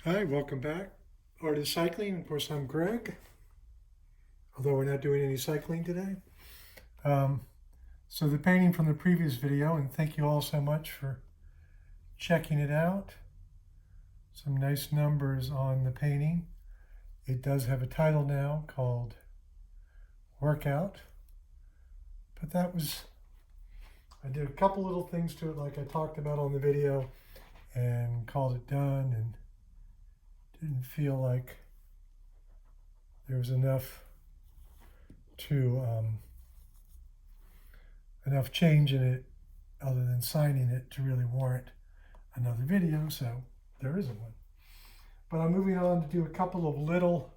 Hi, welcome back. Art is Cycling. Of course, I'm Greg, although we're not doing any cycling today. Um, so the painting from the previous video, and thank you all so much for checking it out. Some nice numbers on the painting. It does have a title now called Workout, but I did a couple little things to it like I talked about on the video and called it done and didn't feel like there was enough to enough change in it other than signing it to really warrant another video, so there isn't one. But I'm moving on to do a couple of little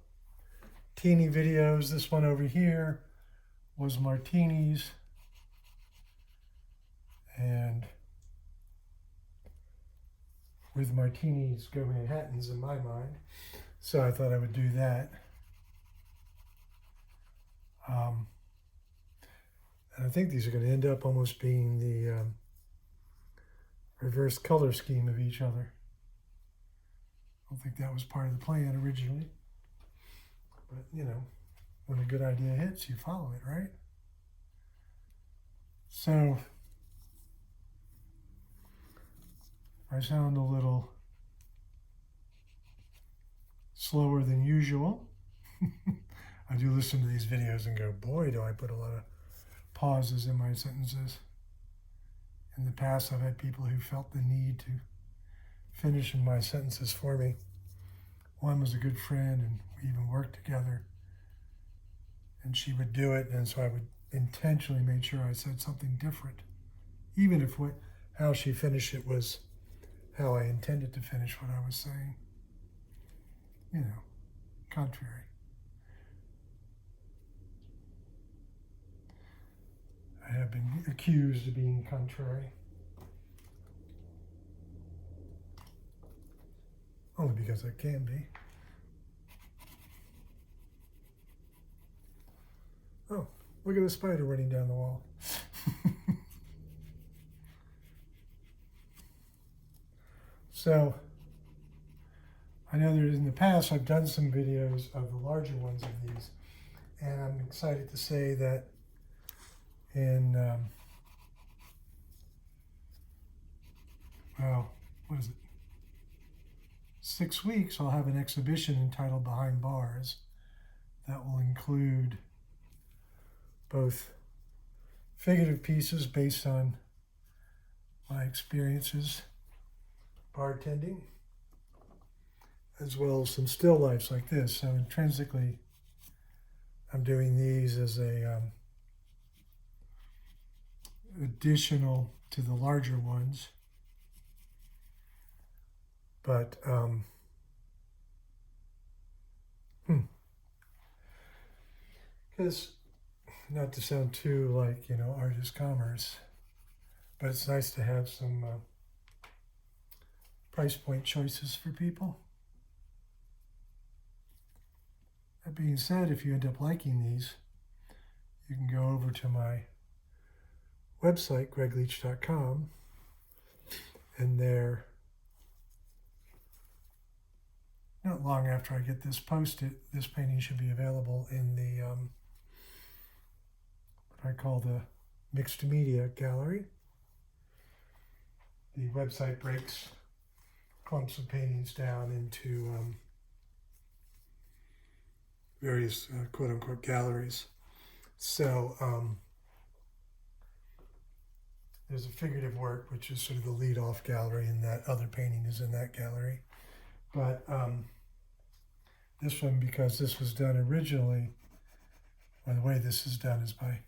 teeny videos. This one over here was martinis, and with martinis go Manhattans in my mind, so I thought I would do that. And I think these are going to end up almost being the reverse color scheme of each other. I don't think that was part of the plan originally, but you know, when a good idea hits, you follow it, right? So I sound a little slower than usual. I do listen to these videos and go, boy, do I put a lot of pauses in my sentences. In the past, I've had people who felt the need to finish in my sentences for me. One was a good friend, and we even worked together. And she would do it, and so I would intentionally make sure I said something different, even if how she finished it was how I intended to finish what I was saying. You know, contrary. I have been accused of being contrary. Only because I can be. Oh, look at the spider running down the wall. So, I know that in the past I've done some videos of the larger ones of these, and I'm excited to say that in, what is it? 6 weeks, I'll have an exhibition entitled Behind Bars that will include both figurative pieces based on my experiences bartending, as well as some still lifes like this. So intrinsically, I'm doing these as a additional to the larger ones. But because not to sound too like, art is commerce, but it's nice to have some price point choices for people. That being said, if you end up liking these, you can go over to my website, greigleach.com, and there, not long after I get this posted, this painting should be available in the what I call the mixed media gallery. The website breaks clumps of paintings down into various quote-unquote galleries. So there's a figurative work, which is sort of the lead-off gallery, and that other painting is in that gallery. But this one, because this was done originally, or the way this is done is by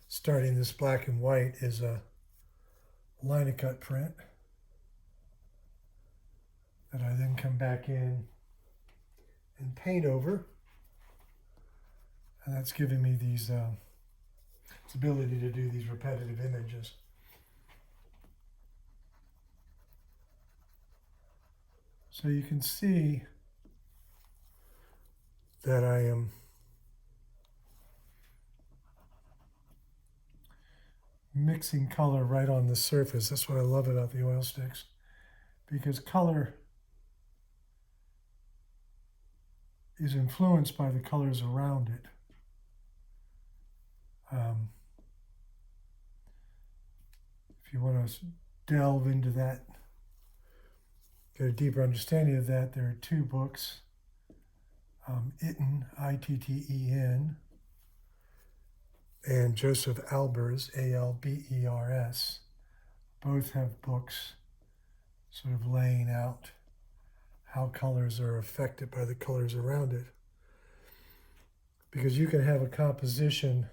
starting this black and white is a line-of-cut print that I then come back in and paint over. And that's giving me these, this ability to do these repetitive images. So you can see that I am mixing color right on the surface. That's what I love about the oil sticks, because color is influenced by the colors around it. If you want to delve into that, get a deeper understanding of that, there are two books, Itten, I-T-T-E-N, and Joseph Albers, A-L-B-E-R-S. Both have books sort of laying out how colors are affected by the colors around it. Because you can have a composition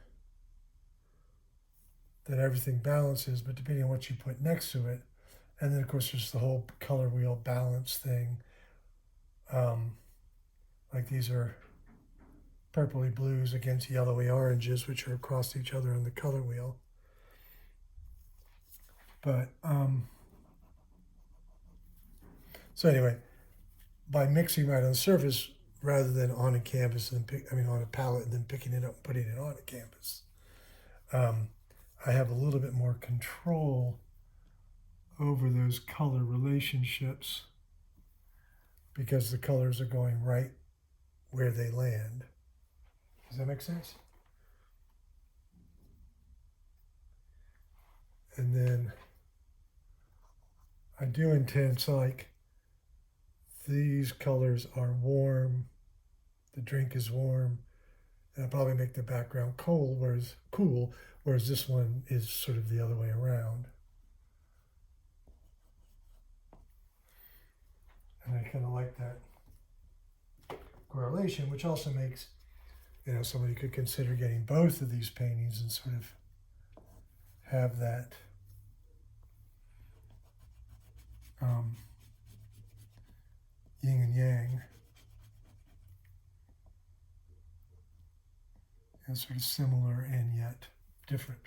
that everything balances, but depending on what you put next to it, and then of course there's the whole color wheel balance thing. Like these are purpley blues against yellowy oranges, which are across each other on the color wheel. But so anyway, by mixing right on the surface rather than on a canvas and on a palette and then picking it up and putting it on a canvas, I have a little bit more control over those color relationships because the colors are going right where they land. Does that make sense? And then I do intend, so like these colors are warm, the drink is warm, and I'll probably make the background cool, whereas this one is sort of the other way around. And I kind of like that correlation, which also makes, somebody could consider getting both of these paintings and sort of have that yin and yang, and sort of similar and yet different.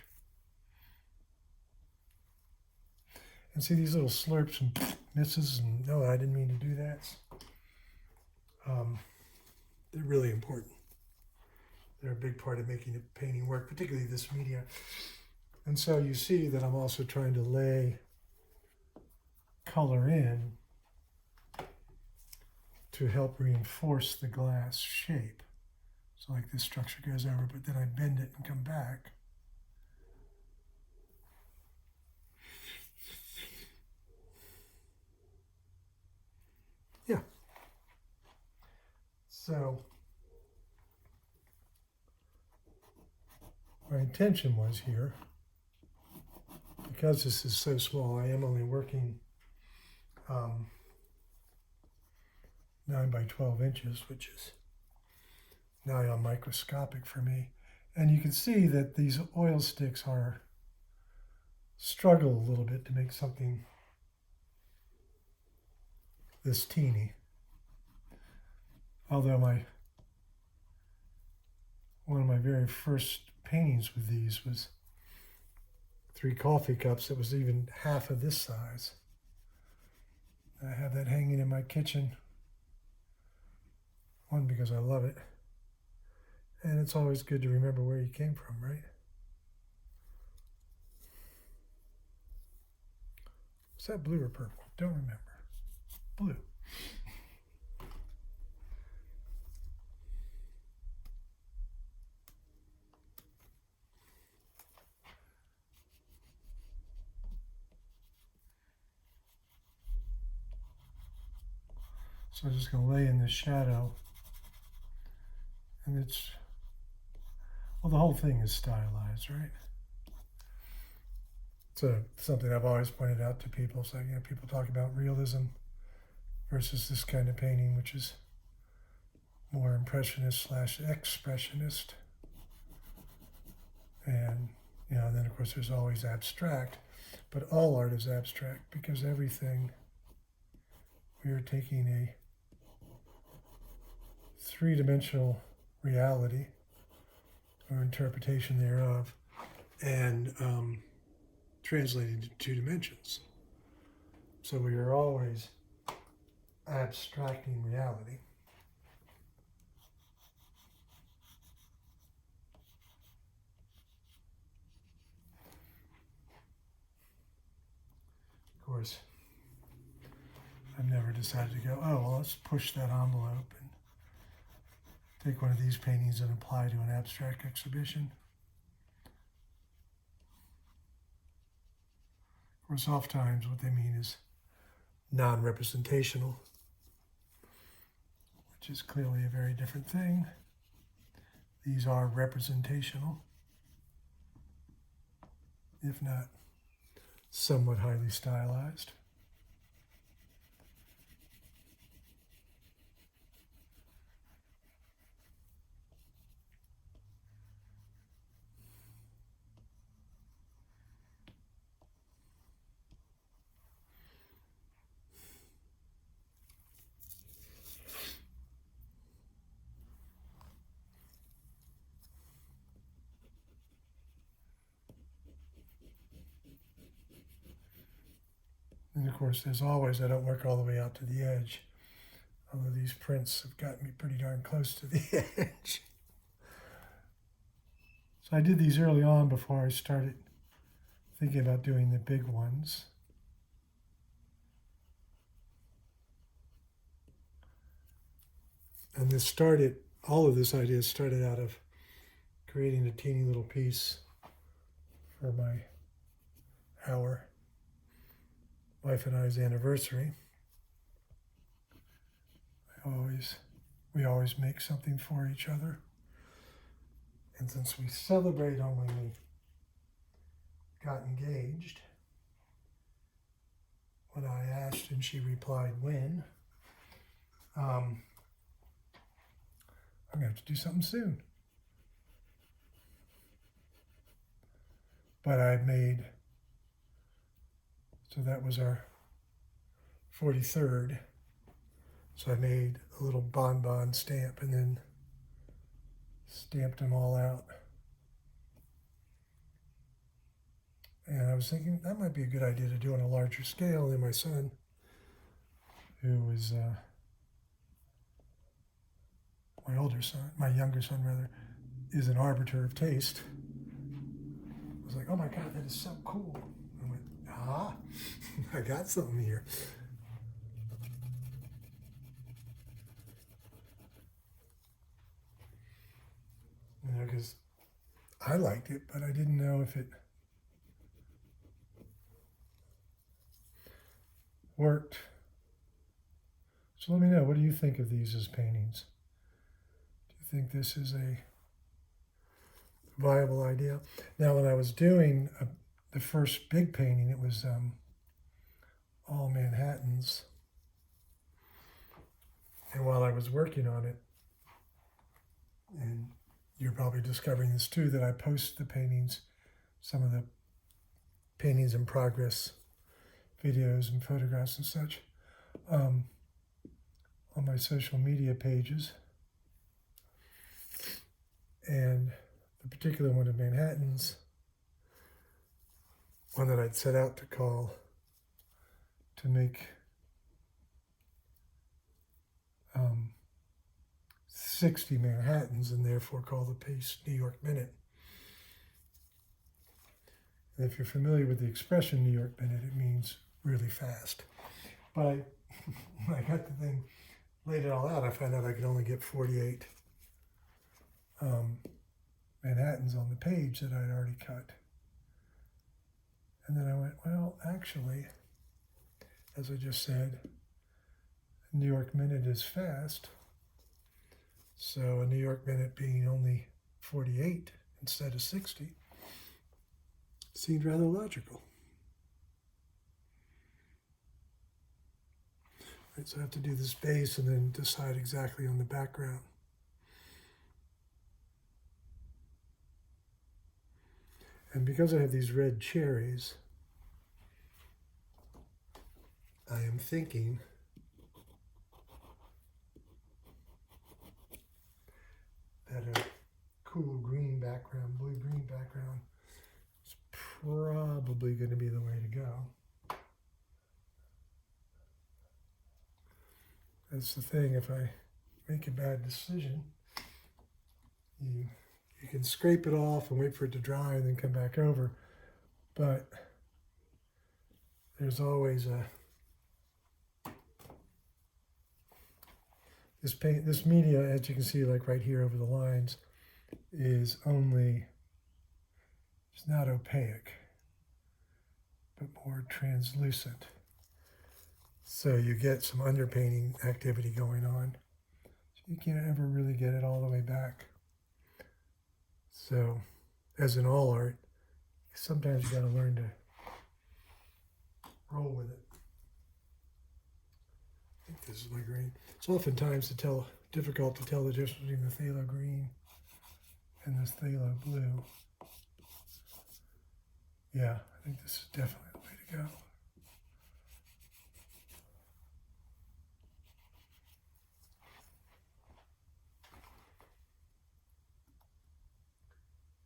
And see these little slurps and misses, and no, I didn't mean to do that. They're really important. They're a big part of making a painting work, particularly this media. And so you see that I'm also trying to lay color in to help reinforce the glass shape. So like this structure goes over, but then I bend it and come back. Yeah. So my intention was here, because this is so small, I am only working 9 by 12 inches, which is nigh on microscopic for me. And you can see that these oil sticks struggle a little bit to make something this teeny. Although one of my very first paintings with these was 3 coffee cups that was even half of this size. I have that hanging in my kitchen. One, because I love it. And it's always good to remember where you came from, right? Is that blue or purple? Don't remember. Blue. So I'm just going to lay in the shadow. And the whole thing is stylized, right? So something I've always pointed out to people. So, people talk about realism versus this kind of painting, which is more impressionist / expressionist. And, then of course there's always abstract, but all art is abstract because everything, we are taking a 3-dimensional reality or interpretation thereof and translating to 2 dimensions. So we are always abstracting reality. Of course, I've never decided to go, oh, well, let's push that envelope and take one of these paintings and apply to an abstract exhibition. Of course, oftentimes what they mean is non-representational, which is clearly a very different thing. These are representational, if not somewhat highly stylized. And of course, as always, I don't work all the way out to the edge, although these prints have gotten me pretty darn close to the edge. So I did these early on before I started thinking about doing the big ones. And this started, all of this idea started out of creating a teeny little piece for our wife and I's anniversary. We always make something for each other. And since we celebrate only when we got engaged, when I asked and she replied when, I'm going to have to do something soon. But I made, so that was our 43rd. So I made a little bonbon stamp and then stamped them all out. And I was thinking that might be a good idea to do on a larger scale. And then my son, who was my younger son rather, is an arbiter of taste. I was like, oh my God, that is so cool. I went, I got something here. You know, because I liked it, but I didn't know if it worked. So let me know, what do you think of these as paintings? Do you think this is a viable idea? Now, when I was doing the first big painting, it was all Manhattans. And while I was working on it, and you're probably discovering this too, that I post the paintings, some of the paintings in progress videos and photographs and such, on my social media pages. And the particular one of Manhattan's, one that I'd set out to make 60 Manhattans, and therefore call the piece New York Minute. And if you're familiar with the expression New York Minute, it means really fast. But when I got the thing, laid it all out, I found out I could only get 48 Manhattans on the page that I'd already cut. And then I went, well, actually, as I just said, New York Minute is fast. So a New York Minute being only 48 instead of 60 seemed rather logical. Right, so I have to do this base and then decide exactly on the background. And because I have these red cherries, I am thinking that a cool green background, blue-green background, is probably going to be the way to go. That's the thing, if I make a bad decision, you can scrape it off and wait for it to dry and then come back over, but there's always this media, as you can see, like right here over the lines, is only, it's not opaque, but more translucent. So you get some underpainting activity going on. So you can't ever really get it all the way back. So, as in all art, sometimes you got to learn to roll with it. I think this is my green. It's oftentimes difficult to tell the difference between the phthalo green and this phthalo blue. Yeah, I think this is definitely the way to go.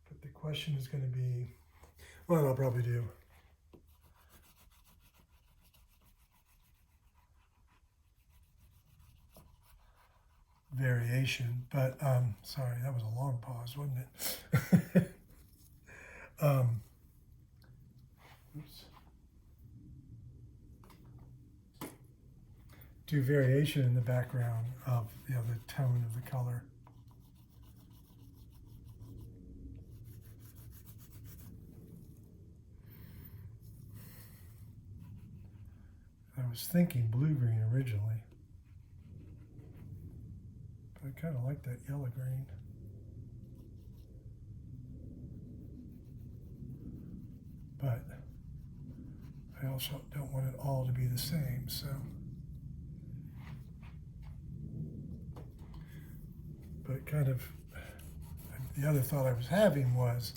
But the question is going to be, well, I'll probably do variation, but sorry, that was a long pause, wasn't it? Oops. Do variation in the background of the tone of the color. I was thinking blue-green originally, but I kind of like that yellow-green. But I also don't want it all to be the same, so. But kind of, the other thought I was having was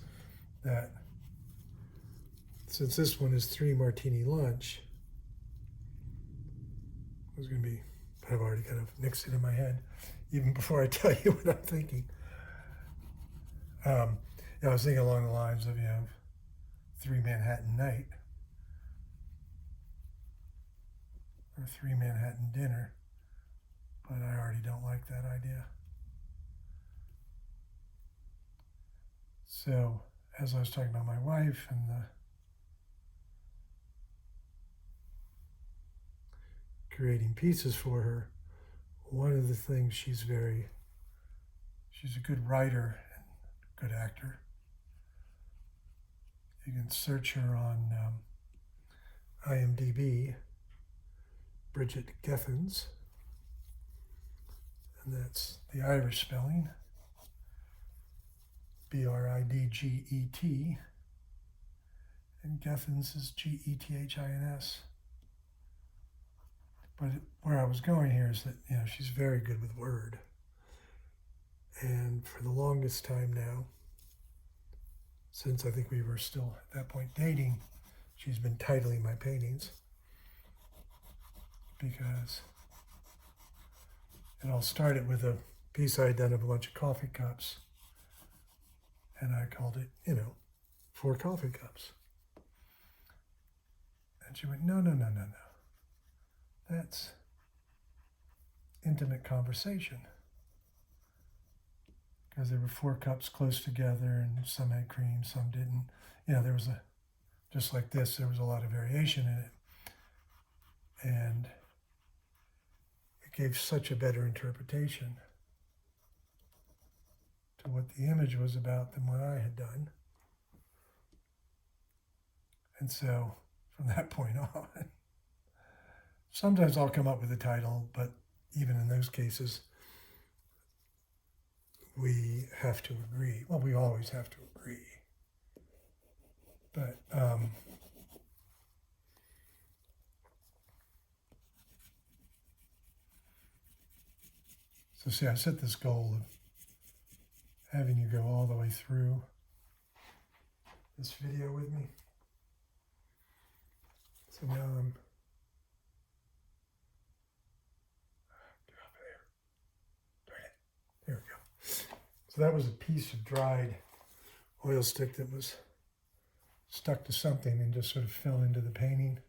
that since this one is 3 martini lunch, it was going to be, but I've already kind of mixed it in my head, even before I tell you what I'm thinking. I was thinking along the lines of, 3 Manhattan night, or 3 Manhattan dinner, but I already don't like that idea. So, as I was talking about my wife and creating pieces for her, one of the things she's a good writer and good actor. You can search her on IMDb, Bridget Gethens, and that's the Irish spelling, Bridget, and Gethens is Gethins. But where I was going here is that, she's very good with word. And for the longest time now, since I think we were still at that point dating, she's been titling my paintings, because it all started with a piece I had done of a bunch of coffee cups, and I called it, 4 coffee cups. And she went, no. That's intimate conversation. Because there were 4 cups close together, and some had cream, some didn't. There was just like this, there was a lot of variation in it. And it gave such a better interpretation to what the image was about than what I had done. And so, from that point on, sometimes I'll come up with a title, but even in those cases, we have to agree. Well, we always have to agree. But so see, I set this goal of having you go all the way through this video with me. So now I'm there we go. So that was a piece of dried oil stick that was stuck to something and just sort of fell into the painting.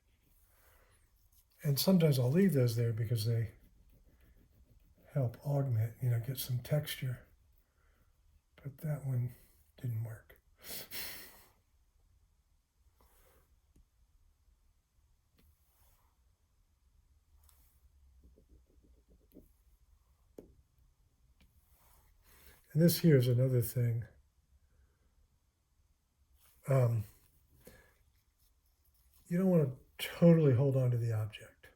And sometimes I'll leave those there because they help augment, get some texture. But that one didn't work. And this here is another thing. You don't want to totally hold on to the object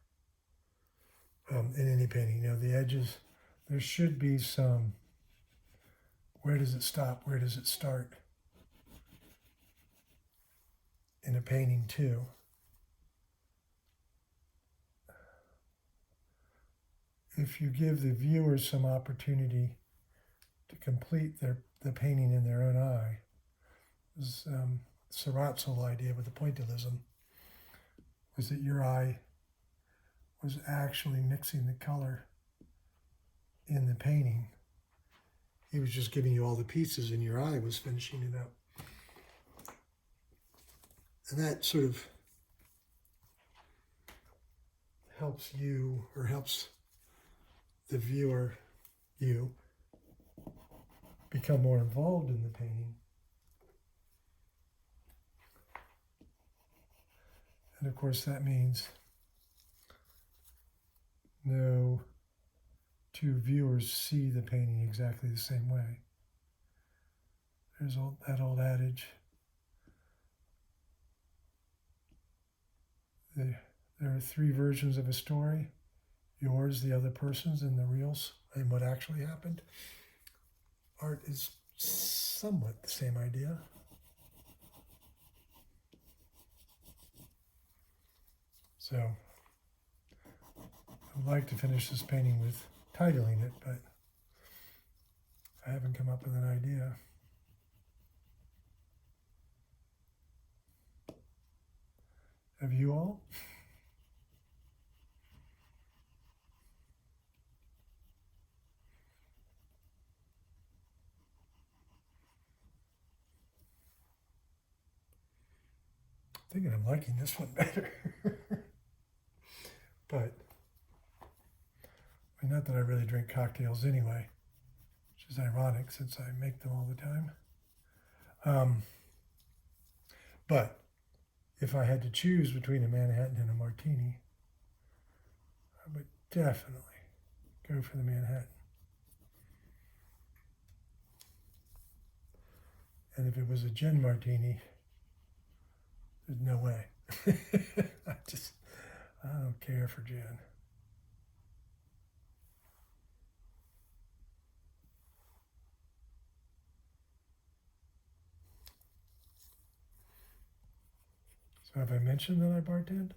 in any painting. You know, the edges, there should be some, where does it stop? Where does it start? In a painting too. If you give the viewer some opportunity to complete the painting in their own eye, this Seurat's whole idea with the pointillism was that your eye was actually mixing the color in the painting. He was just giving you all the pieces and your eye was finishing it up. And that sort of helps you, or helps the viewer, you, become more involved in the painting. And of course that means no two viewers see the painting exactly the same way. There's that old adage. There are three versions of a story: yours, the other person's, and the real's, and what actually happened. Art is somewhat the same idea. So I'd like to finish this painting with titling it, but I haven't come up with an idea. Have you all? I'm thinking I'm liking this one better. But, I mean, not that I really drink cocktails anyway, which is ironic since I make them all the time. But if I had to choose between a Manhattan and a martini, I would definitely go for the Manhattan. And if it was a gin martini, there's no way. I don't care for gin. So have I mentioned that I bartend?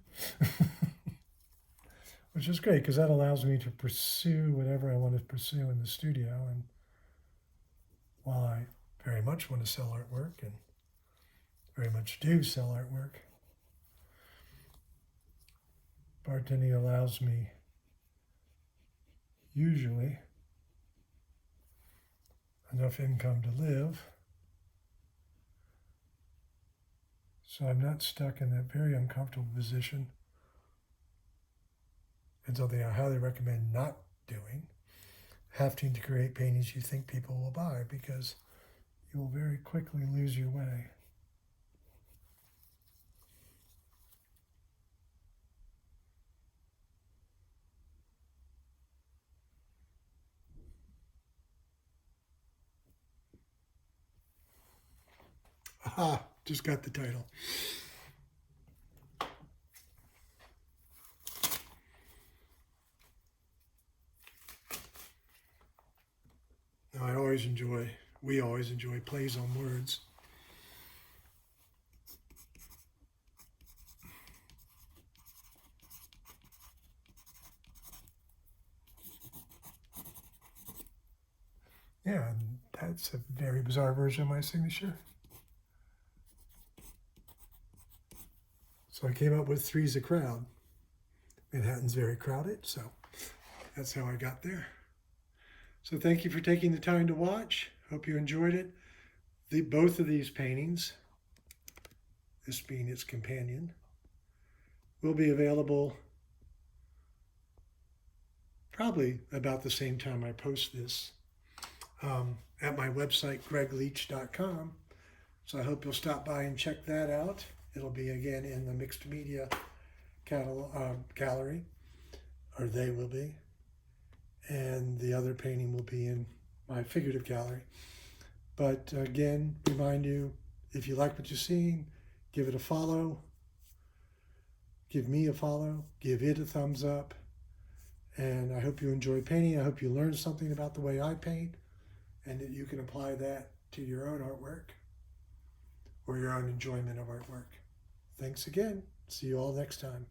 Which is great, because that allows me to pursue whatever I want to pursue in the studio. And while I very much want to sell artwork, and very much do sell artwork, bartending allows me, usually, enough income to live, so I'm not stuck in that very uncomfortable position, and something I highly recommend not doing, having to create paintings you think people will buy, because you will very quickly lose your way. Aha, just got the title. Now, we always enjoy plays on words. Yeah, and that's a very bizarre version of my signature. So I came up with three's a crowd. Manhattan's very crowded, so that's how I got there. So thank you for taking the time to watch. Hope you enjoyed it. Both of these paintings, this being its companion, will be available probably about the same time I post this at my website, greigleach.com. So I hope you'll stop by and check that out. It'll be again in the mixed media gallery, or they will be. And the other painting will be in my figurative gallery. But again, remind you, if you like what you're seeing, give it a follow. Give me a follow. Give it a thumbs up. And I hope you enjoy painting. I hope you learned something about the way I paint and that you can apply that to your own artwork or your own enjoyment of artwork. Thanks again. See you all next time.